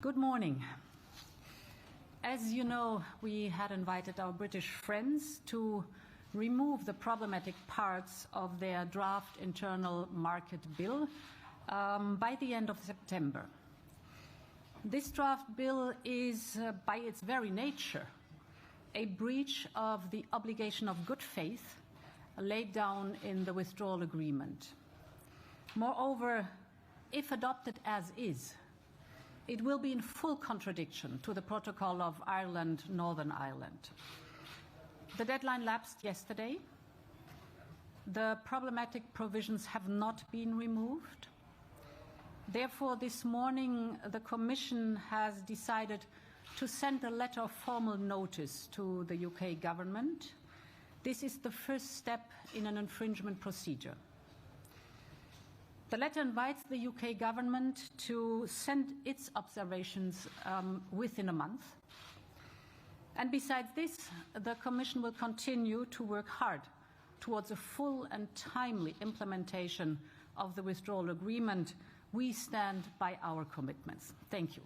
Good morning. As you know, we had invited our British friends to remove the problematic parts of their draft internal market bill by the end of September. This draft bill is, by its very nature, a breach of the obligation of good faith laid down in the withdrawal agreement. Moreover, if adopted as is, it will be in full contradiction to the Protocol of Ireland, Northern Ireland. The deadline lapsed yesterday. The problematic provisions have not been removed. Therefore, this morning, the Commission has decided to send a letter of formal notice to the UK government. This is the first step in an infringement procedure. The letter invites the UK government to send its observations within a month. And besides this, the Commission will continue to work hard towards a full and timely implementation of the withdrawal agreement. We stand by our commitments. Thank you.